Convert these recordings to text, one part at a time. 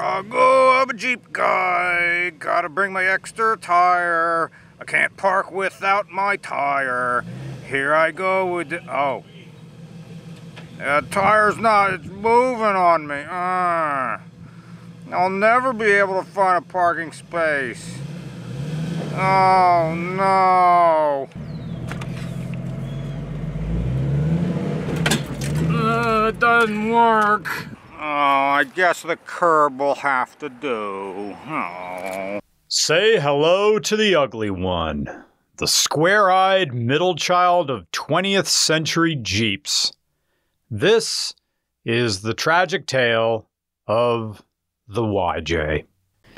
I'm a Jeep guy. Gotta bring my extra tire. I can't park without my tire. Here I go with the... Oh. The tire's not... It's moving on me. I'll never be able to find a parking space. Oh, no. It doesn't work. Oh, I guess the curb will have to do. Oh. Say hello to the ugly one. The square-eyed middle child of 20th century Jeeps. This is the tragic tale of the YJ.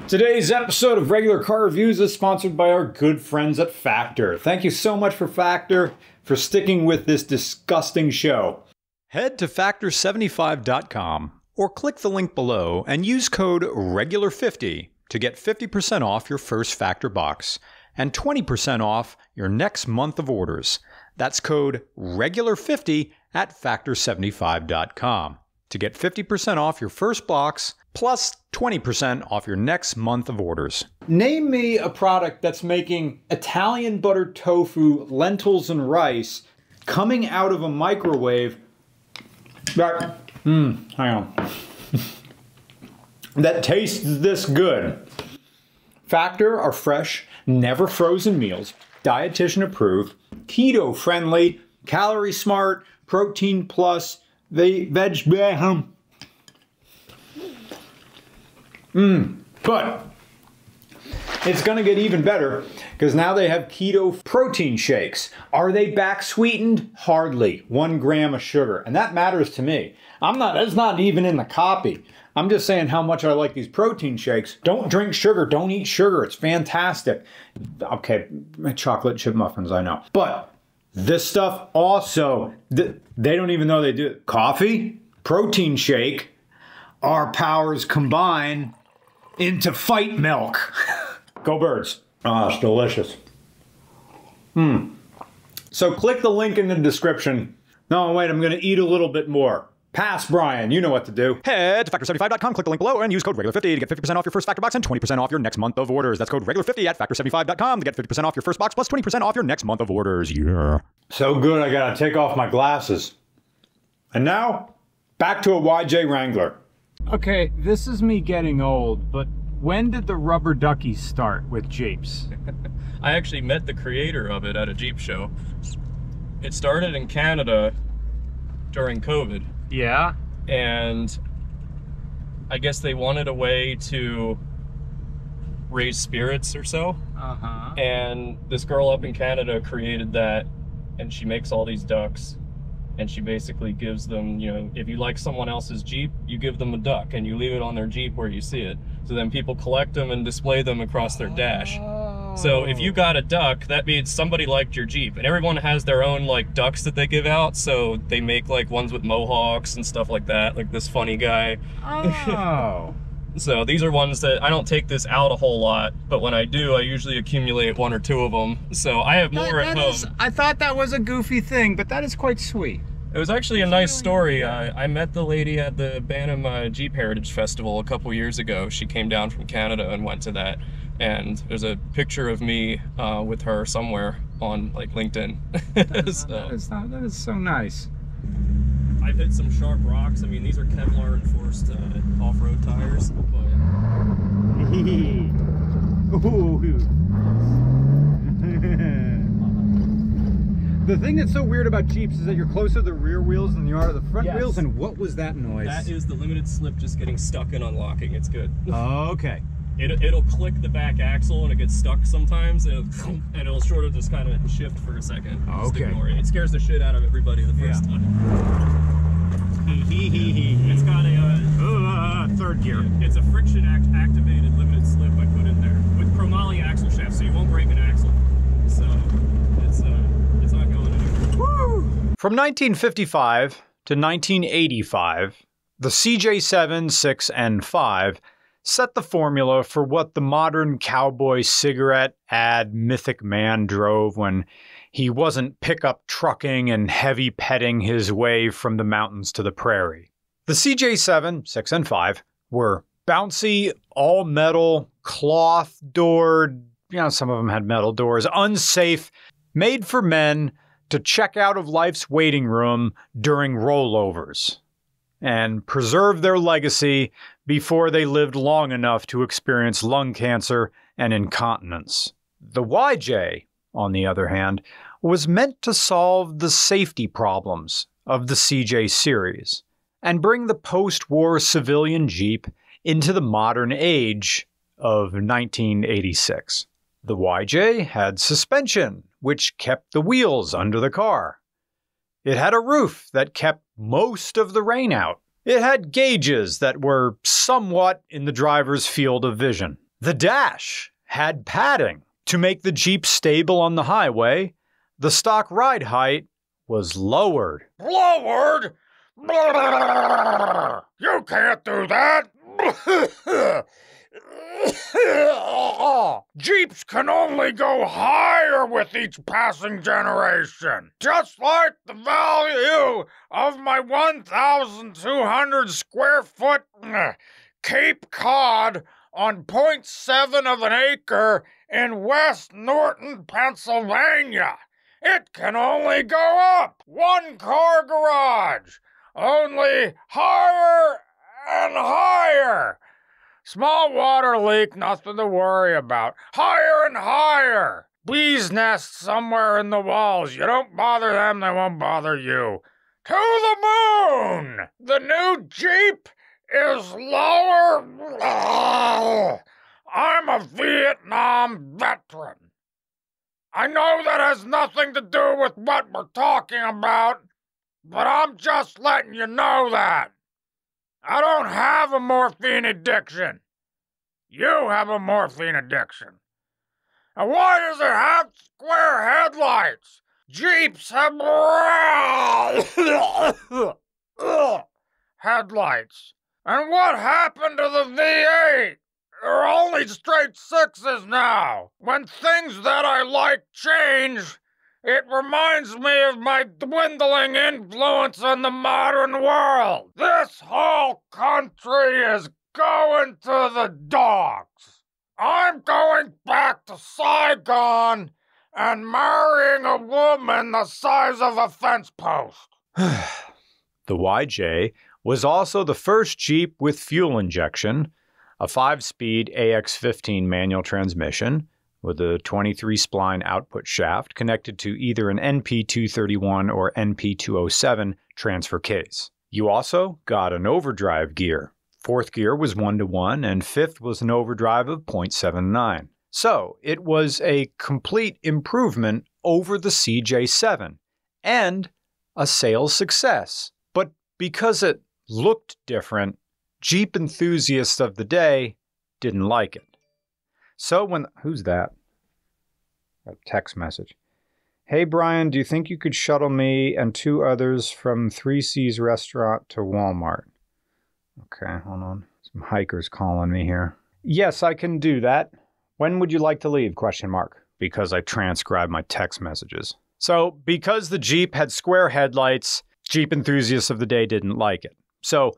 Today's episode of Regular Car Reviews is sponsored by our good friends at Factor. Thank you so much for Factor for sticking with this disgusting show. Head to factor75.com or click the link below and use code REGULAR50 to get 50% off your first Factor box and 20% off your next month of orders. That's code REGULAR50 at factor75.com to get 50% off your first box plus 20% off your next month of orders. Name me a product that's making Italian buttered tofu, lentils, and rice coming out of a microwave that, hang on, that tastes this good. Factor are fresh, never frozen meals, dietitian approved, keto friendly, calorie smart, protein plus, veg, but it's gonna get even better because now they have keto protein shakes. Are they back sweetened? Hardly. 1 gram of sugar, and that matters to me. That's not even in the copy. I'm just saying how much I like these protein shakes. Don't drink sugar, don't eat sugar, it's fantastic. Okay, chocolate chip muffins, I know. But this stuff also, they don't even know they do it. Coffee, protein shake, our powers combine into fight milk. Go Birds. Ah, it's delicious. So click the link in the description. No, wait, I'm gonna eat a little bit more. Pass, Brian. You know what to do. Head to factor75.com, click the link below, and use code REGULAR50 to get 50% off your first Factor box and 20% off your next month of orders. That's code REGULAR50 at factor75.com to get 50% off your first box plus 20% off your next month of orders. Yeah. So good, I gotta take off my glasses. And now, back to a YJ Wrangler. Okay, this is me getting old, but when did the rubber duckies start with Jeeps? I actually met the creator of it at a Jeep show. It started in Canada during COVID. Yeah? And I guess they wanted a way to raise spirits or so. Uh-huh. And this girl up in Canada created that, and she makes all these ducks. And she basically gives them, you know, if you like someone else's Jeep, you give them a duck and you leave it on their Jeep where you see it. So then people collect them and display them across their dash. So if you got a duck, that means somebody liked your Jeep. And everyone has their own like ducks that they give out. So they make like ones with mohawks and stuff like that, like this funny guy. Oh. So these are ones that I don't take this out a whole lot, but when I do, I usually accumulate 1 or 2 of them. So I have more at home. I thought that was a goofy thing, but that is quite sweet. It was actually a nice story. I met the lady at the Bantam Jeep Heritage Festival a couple years ago. She came down from Canada and went to that. And there's a picture of me with her somewhere on like LinkedIn. That is so nice. I've hit some sharp rocks. I mean, these are Kevlar enforced off-road tires. The thing that's so weird about Jeeps is that you're closer to the rear wheels than you are to the front Yes. wheels, and what was that noise? That is the limited slip just getting stuck and unlocking. It's good. Oh, okay. It'll click the back axle and it gets stuck sometimes, and it'll sort of just kind of shift for a second. Just Okay. ignore it. It scares the shit out of everybody the first time. It's got a third gear. It's a friction activated limited slip I put in there with chromoly axle shaft, so you won't break an axle. So it's not going anywhere. Woo! From 1955 to 1985, the CJ7, 6, and 5 set the formula for what the modern cowboy cigarette ad mythic man drove when he wasn't pickup trucking and heavy petting his way from the mountains to the prairie. The CJ7, 6, and 5 were Bouncy, all-metal, cloth-doored, some of them had metal doors, unsafe, made for men to check out of life's waiting room during rollovers and preserve their legacy before they lived long enough to experience lung cancer and incontinence. The YJ, on the other hand, was meant to solve the safety problems of the CJ series and bring the post-war civilian Jeep into the modern age of 1986. The YJ had suspension, which kept the wheels under the car. It had a roof that kept most of the rain out. It had gauges that were somewhat in the driver's field of vision. The dash had padding to make the Jeep stable on the highway. The stock ride height was lowered. Lowered? You can't do that! Jeeps can only go higher with each passing generation. Just like the value of my 1,200 square foot Cape Cod on 0.7 of an acre in West Norton, Pennsylvania. It can only go up. One car garage. Only higher and higher. Small water leak, nothing to worry about. Higher and higher. Bees' nests somewhere in the walls. You don't bother them, they won't bother you. To the moon! The new Jeep is lower. I'm a Vietnam veteran. I know that has nothing to do with what we're talking about, but I'm just letting you know that. I don't have a morphine addiction. You have a morphine addiction. And why does it have square headlights? Jeeps have headlights. And what happened to the V8? They're only straight sixes now. When things that I like change, it reminds me of my dwindling influence in the modern world. This whole country is going to the dogs. I'm going back to Saigon and marrying a woman the size of a fence post. The YJ was also the first Jeep with fuel injection, a 5-speed AX15 manual transmission, with a 23-spline output shaft connected to either an NP231 or NP207 transfer case. You also got an overdrive gear. Fourth gear was 1-to-1, and fifth was an overdrive of 0.79. So it was a complete improvement over the CJ7, and a sales success. But because it looked different, Jeep enthusiasts of the day didn't like it. So when... Who's that? A text message. Hey, Brian, do you think you could shuttle me and 2 others from 3C's restaurant to Walmart? Okay, hold on. Some hikers calling me here. Yes, I can do that. When would you like to leave? ? Because I transcribed my text messages. So, because the Jeep had square headlights, Jeep enthusiasts of the day didn't like it. So,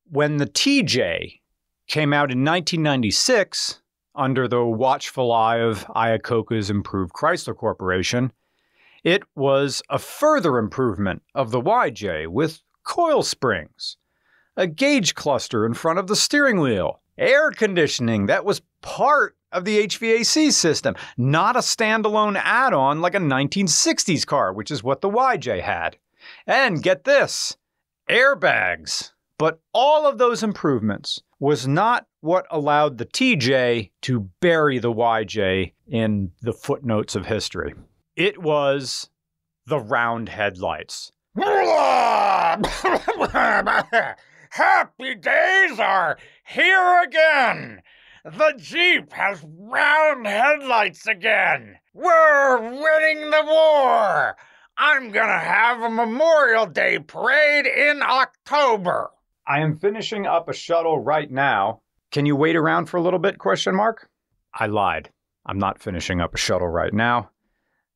when the TJ came out in 1996, under the watchful eye of Iacocca's improved Chrysler Corporation, it was a further improvement of the YJ with coil springs, a gauge cluster in front of the steering wheel, air conditioning that was part of the HVAC system, not a standalone add-on like a 1960s car, which is what the YJ had. And get this, airbags. But all of those improvements was not what allowed the TJ to bury the YJ in the footnotes of history. It was the round headlights. Happy days are here again. The Jeep has round headlights again. We're winning the war. I'm gonna have a Memorial Day parade in October. I am finishing up a shuttle right now. Can you wait around for a little bit? ? I lied. I'm not finishing up a shuttle right now.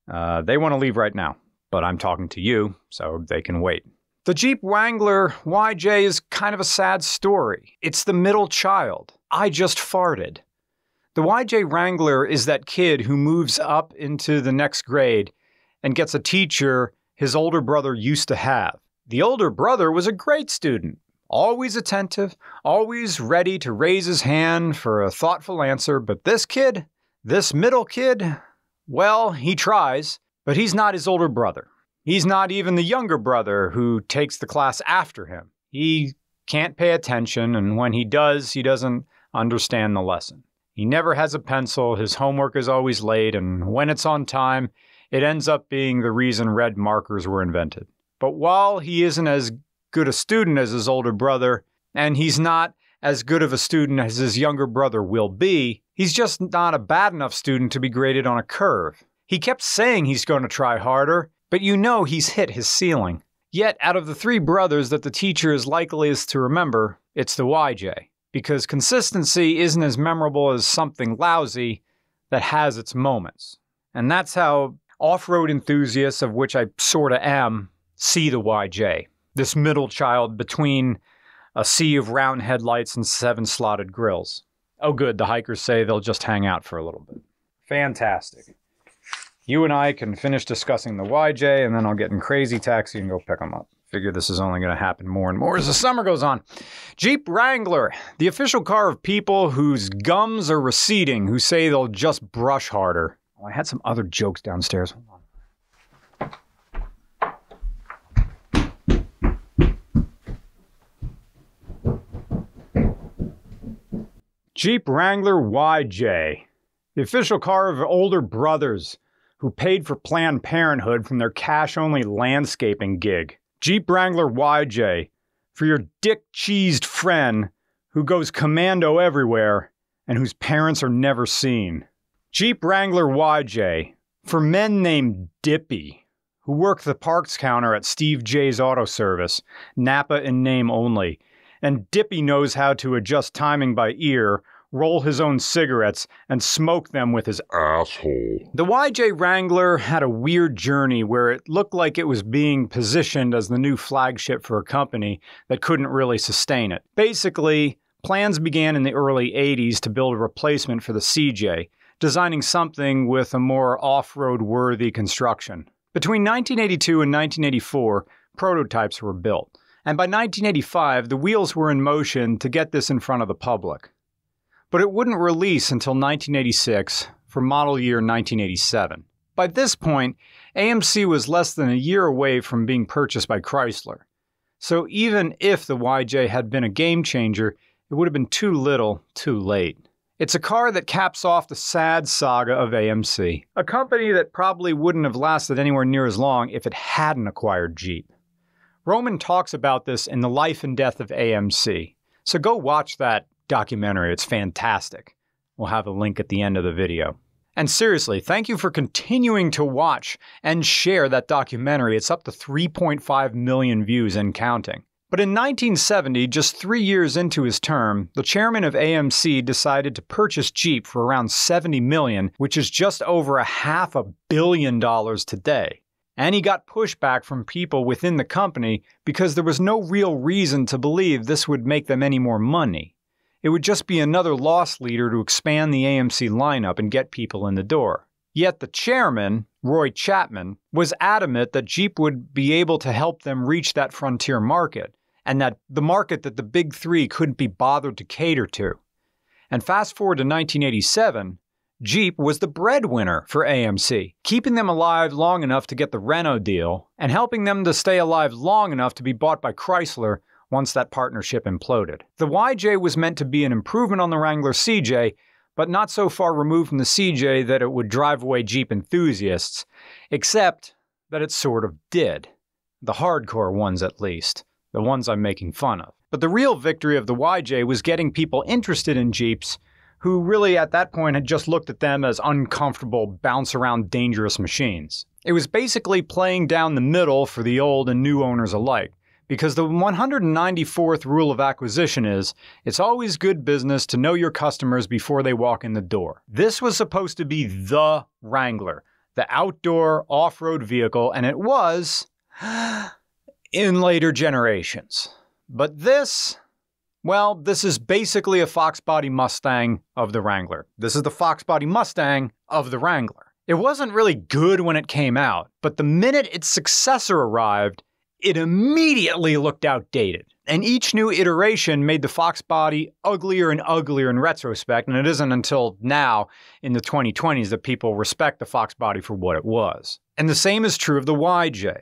They want to leave right now, but I'm talking to you, so they can wait. The Jeep Wrangler YJ is kind of a sad story. It's the middle child. I just farted. The YJ Wrangler is that kid who moves up into the next grade and gets a teacher his older brother used to have. The older brother was a great student, always attentive, always ready to raise his hand for a thoughtful answer, but this kid, this middle kid, well, he tries, but he's not his older brother. He's not even the younger brother who takes the class after him. He can't pay attention, and when he does, he doesn't understand the lesson. He never has a pencil, his homework is always late, and when it's on time, it ends up being the reason red markers were invented. But while he isn't as good a student as his older brother, and he's not as good of a student as his younger brother will be, he's just not a bad enough student to be graded on a curve. He kept saying he's going to try harder, but you know he's hit his ceiling. Yet, out of the three brothers that the teacher is likeliest to remember, it's the YJ. Because consistency isn't as memorable as something lousy that has its moments. And that's how off-road enthusiasts, of which I sorta am, see the YJ. This middle child between a sea of round headlights and 7 slotted grills. Oh good, the hikers say they'll just hang out for a little bit. Fantastic. You and I can finish discussing the YJ, and then I'll get in Crazy Taxi and go pick them up. Figure this is only going to happen more and more as the summer goes on. Jeep Wrangler, the official car of people whose gums are receding, who say they'll just brush harder. Oh, I had some other jokes downstairs. Hold on. Jeep Wrangler YJ, the official car of older brothers who paid for Planned Parenthood from their cash-only landscaping gig. Jeep Wrangler YJ, for your dick-cheesed friend who goes commando everywhere and whose parents are never seen. Jeep Wrangler YJ, for men named Dippy, who work the parts counter at Steve J's Auto Service, Napa in name only, and Dippy knows how to adjust timing by ear, roll his own cigarettes, and smoke them with his asshole. The YJ Wrangler had a weird journey where it looked like it was being positioned as the new flagship for a company that couldn't really sustain it. Basically, plans began in the early 80s to build a replacement for the CJ, designing something with a more off-road worthy construction. Between 1982 and 1984, prototypes were built, and by 1985, the wheels were in motion to get this in front of the public. But it wouldn't release until 1986 for model year 1987. By this point, AMC was less than a year away from being purchased by Chrysler. So even if the YJ had been a game changer, it would have been too little, too late. It's a car that caps off the sad saga of AMC, a company that probably wouldn't have lasted anywhere near as long if it hadn't acquired Jeep. Roman talks about this in The Life and Death of AMC, so go watch that documentary. It's fantastic. We'll have a link at the end of the video. And seriously, thank you for continuing to watch and share that documentary. It's up to 3.5 million views and counting. But in 1970, just 3 years into his term, the chairman of AMC decided to purchase Jeep for around $70 million, which is just over $500 million today. And he got pushback from people within the company because there was no real reason to believe this would make them any more money. It would just be another loss leader to expand the AMC lineup and get people in the door. Yet the chairman, Roy Chapman, was adamant that Jeep would be able to help them reach that frontier market, and that the market that the big three couldn't be bothered to cater to. And fast forward to 1987, Jeep was the breadwinner for AMC, keeping them alive long enough to get the Renault deal, and helping them to stay alive long enough to be bought by Chrysler once that partnership imploded. The YJ was meant to be an improvement on the Wrangler CJ, but not so far removed from the CJ that it would drive away Jeep enthusiasts, except that it sort of did. The hardcore ones at least, the ones I'm making fun of. But the real victory of the YJ was getting people interested in Jeeps who really at that point had just looked at them as uncomfortable, bounce-around dangerous machines. It was basically playing down the middle for the old and new owners alike. Because the 194th rule of acquisition is, it's always good business to know your customers before they walk in the door. This was supposed to be the Wrangler, the outdoor off-road vehicle, and it was in later generations. But this Well, this is basically a Fox body Mustang of the Wrangler. This is the Fox body Mustang of the Wrangler. It wasn't really good when it came out, but the minute its successor arrived, it immediately looked outdated. And each new iteration made the Fox body uglier and uglier in retrospect, and it isn't until now, in the 2020s, that people respect the Fox body for what it was. And the same is true of the YJ.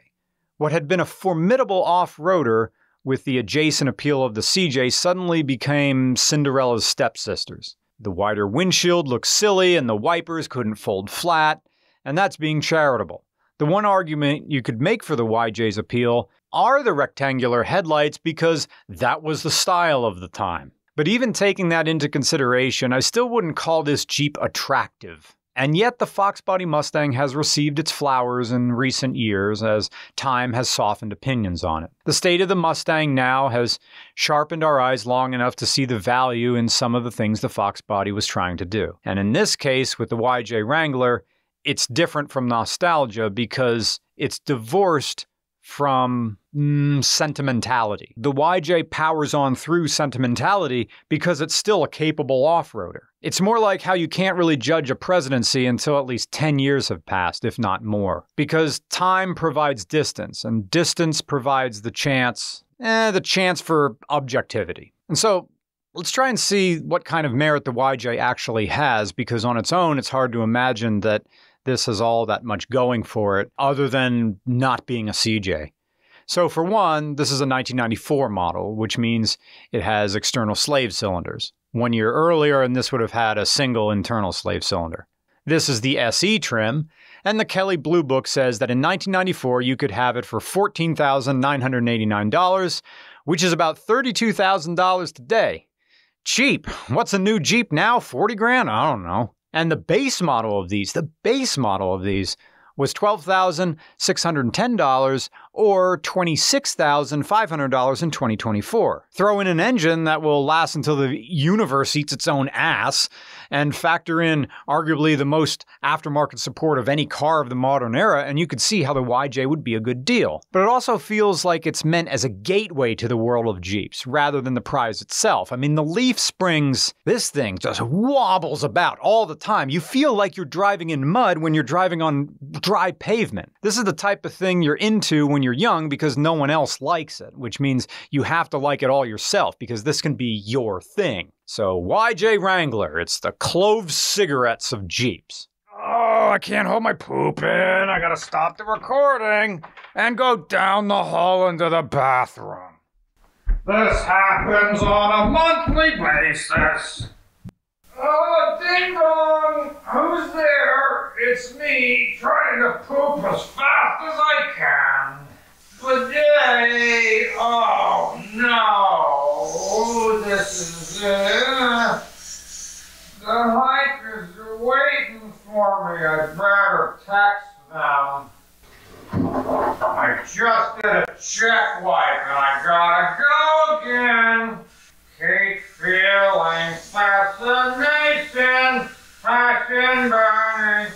What had been a formidable off-roader with the adjacent appeal of the CJ suddenly became Cinderella's stepsisters. The wider windshield looked silly and the wipers couldn't fold flat, and that's being charitable. The one argument you could make for the YJ's appeal are the rectangular headlights because that was the style of the time. But even taking that into consideration, I still wouldn't call this Jeep attractive. And yet the Fox body Mustang has received its flowers in recent years as time has softened opinions on it. The state of the Mustang now has sharpened our eyes long enough to see the value in some of the things the Fox body was trying to do. And in this case, with the YJ Wrangler, it's different from nostalgia because it's divorced from sentimentality. The YJ powers on through sentimentality because it's still a capable off-roader. It's more like how you can't really judge a presidency until at least 10 years have passed, if not more. Because time provides distance, and distance provides the chance for objectivity. And so, let's try and see what kind of merit the YJ actually has, because on its own, it's hard to imagine that this has all that much going for it, other than not being a CJ. So for one, this is a 1994 model, which means it has external slave cylinders. 1 year earlier, and this would have had a single internal slave cylinder. This is the SE trim, and the Kelley Blue Book says that in 1994 you could have it for $14,989, which is about $32,000 today. Cheap. What's a new Jeep now? 40 grand? I don't know. And the base model of these was $12,610 or $26,500 in 2024. Throw in an engine that will last until the universe eats its own ass, and factor in arguably the most aftermarket support of any car of the modern era, and you could see how the YJ would be a good deal. But it also feels like it's meant as a gateway to the world of Jeeps, rather than the prize itself. I mean, the leaf springs, this thing just wobbles about all the time. You feel like you're driving in mud when you're driving on dry pavement. This is the type of thing you're into when you're young because no one else likes it, which means you have to like it all yourself because this can be your thing. So YJ Wrangler, it's the clove cigarettes of Jeeps. Oh, I can't hold my poop in. I gotta stop the recording and go down the hall into the bathroom. This happens on a monthly basis. Oh, ding dong! Who's there? It's me, trying to poop as fast as I can. Today, oh no, this is it. The hikers are waiting for me. I'd better text them. I just did a check wipe and I gotta go again. Keep feeling fascination, passion burning,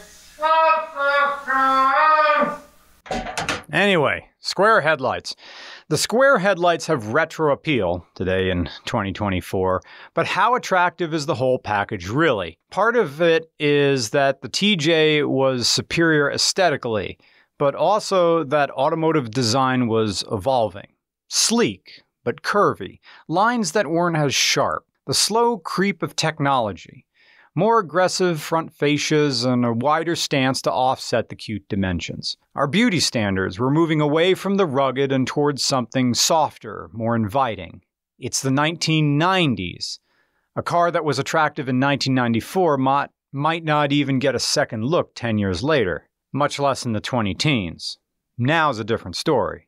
Anyway, square headlights. The square headlights have retro appeal today in 2024, but how attractive is the whole package really? Part of it is that the TJ was superior aesthetically, but also that automotive design was evolving. Sleek, but curvy, lines that weren't as sharp, the slow creep of technology, more aggressive front fascias and a wider stance to offset the cute dimensions. Our beauty standards were moving away from the rugged and towards something softer, more inviting. It's the 1990s. A car that was attractive in 1994 might not even get a second look 10 years later, much less in the 20-teens. Now's a different story.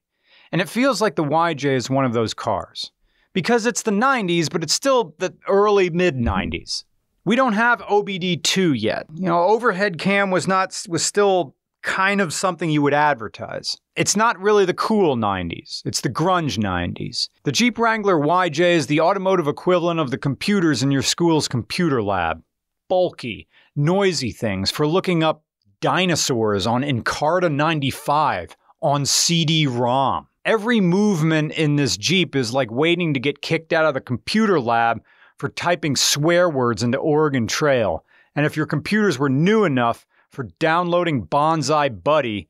And it feels like the YJ is one of those cars. Because it's the 90s, but it's still the early mid-90s. We don't have OBD2 yet. You know, overhead cam was still kind of something you would advertise. It's not really the cool 90s. It's the grunge 90s. The Jeep Wrangler YJ is the automotive equivalent of the computers in your school's computer lab. Bulky, noisy things for looking up dinosaurs on Encarta 95 on CD-ROM. Every movement in this Jeep is like waiting to get kicked out of the computer lab for typing swear words into Oregon Trail. And if your computers were new enough, for downloading Bonsai Buddy,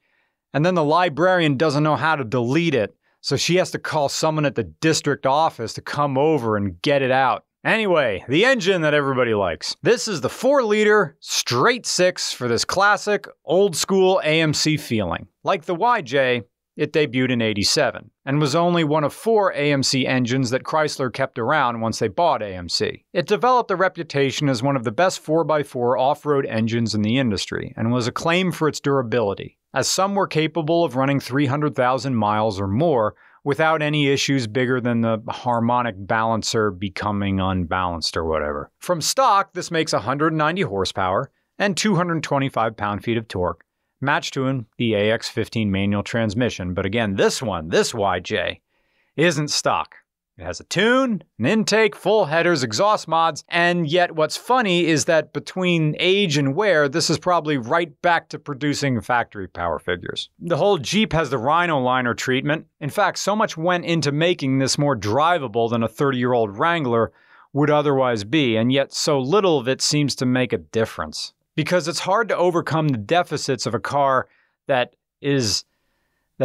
and then the librarian doesn't know how to delete it, so she has to call someone at the district office to come over and get it out. Anyway, the engine that everybody likes. This is the 4-liter straight 6 for this classic, old-school AMC feeling. Like the YJ, it debuted in '87, and was only one of 4 AMC engines that Chrysler kept around once they bought AMC. It developed a reputation as one of the best 4x4 off-road engines in the industry, and was acclaimed for its durability, as some were capable of running 300,000 miles or more without any issues bigger than the harmonic balancer becoming unbalanced or whatever. From stock, this makes 190 horsepower and 225 pound-feet of torque, matched to the AX15 manual transmission. But again, this YJ, isn't stock. It has a tune, an intake, full headers, exhaust mods, and yet what's funny is that between age and wear, this is probably right back to producing factory power figures. The whole Jeep has the Rhino liner treatment. In fact, so much went into making this more drivable than a 30-year-old Wrangler would otherwise be, and yet so little of it seems to make a difference. Because it's hard to overcome the deficits of a car that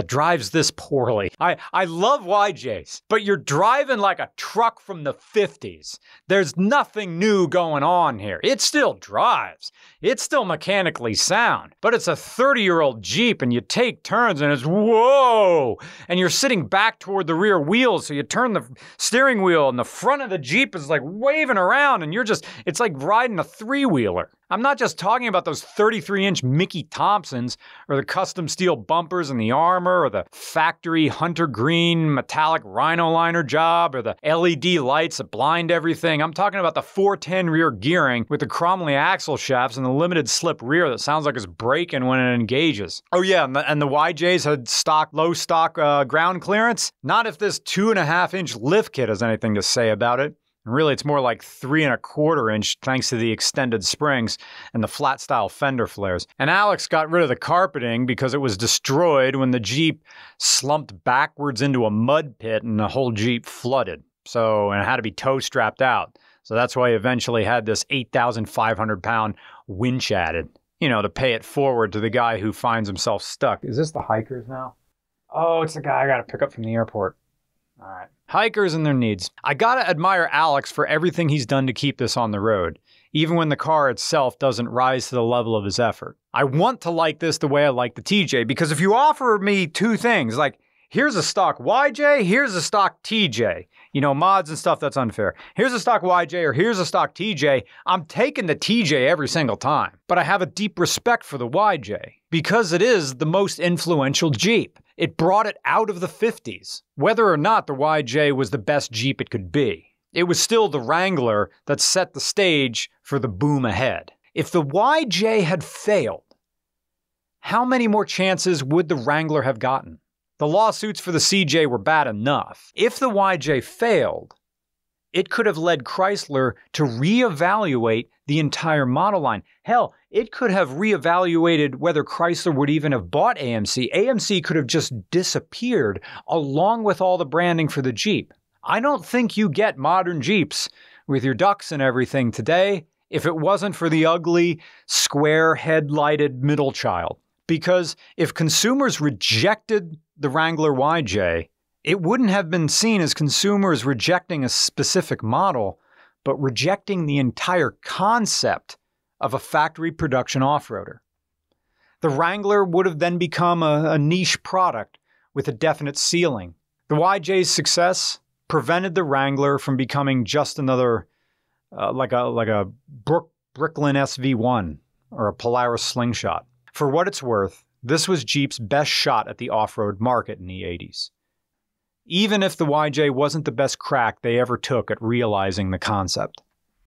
drives this poorly. I love YJs, but you're driving like a truck from the 50s. There's nothing new going on here. It still drives. It's still mechanically sound, but it's a 30-year-old Jeep and you take turns and it's whoa! And you're sitting back toward the rear wheels, so you turn the steering wheel and the front of the Jeep is like waving around and it's like riding a 3-wheeler. I'm not just talking about those 33-inch Mickey Thompsons or the custom steel bumpers and the armor or the factory hunter green metallic Rhino liner job or the LED lights that blind everything. I'm talking about the 410 rear gearing with the Cromley axle shafts and the limited slip rear that sounds like it's braking when it engages. Oh yeah, and the YJs had low stock ground clearance. Not if this 2.5-inch lift kit has anything to say about it. And really, it's more like 3.25 inch thanks to the extended springs and the flat style fender flares. And Alex got rid of the carpeting because it was destroyed when the Jeep slumped backwards into a mud pit and the whole Jeep flooded. And it had to be tow strapped out. So that's why he eventually had this 8,500 pound winch added, to pay it forward to the guy who finds himself stuck. Is this the hikers now? Oh, it's the guy I got to pick up from the airport. All right. Hikers and their needs. I gotta admire Alex for everything he's done to keep this on the road, even when the car itself doesn't rise to the level of his effort. I want to like this the way I like the TJ, because if you offer me two things, like, here's a stock YJ, here's a stock TJ, mods and stuff, that's unfair. Here's a stock YJ or here's a stock TJ, I'm taking the TJ every single time. But I have a deep respect for the YJ, because it is the most influential Jeep. It brought it out of the 50s. Whether or not the YJ was the best Jeep it could be, it was still the Wrangler that set the stage for the boom ahead. If the YJ had failed, how many more chances would the Wrangler have gotten? The lawsuits for the CJ were bad enough. If the YJ failed, it could have led Chrysler to reevaluate the entire model line. Hell, it could have reevaluated whether Chrysler would even have bought AMC. AMC could have just disappeared along with all the branding for the Jeep. I don't think you get modern Jeeps with your ducks and everything today if it wasn't for the ugly, square, headlighted middle child. Because if consumers rejected the Wrangler YJ, it wouldn't have been seen as consumers rejecting a specific model, but rejecting the entire concept of a factory production off-roader. The Wrangler would have then become a niche product with a definite ceiling. The YJ's success prevented the Wrangler from becoming just another, like a Brooklyn SV1 or a Polaris Slingshot. For what it's worth, this was Jeep's best shot at the off-road market in the 80s. Even if the YJ wasn't the best crack they ever took at realizing the concept.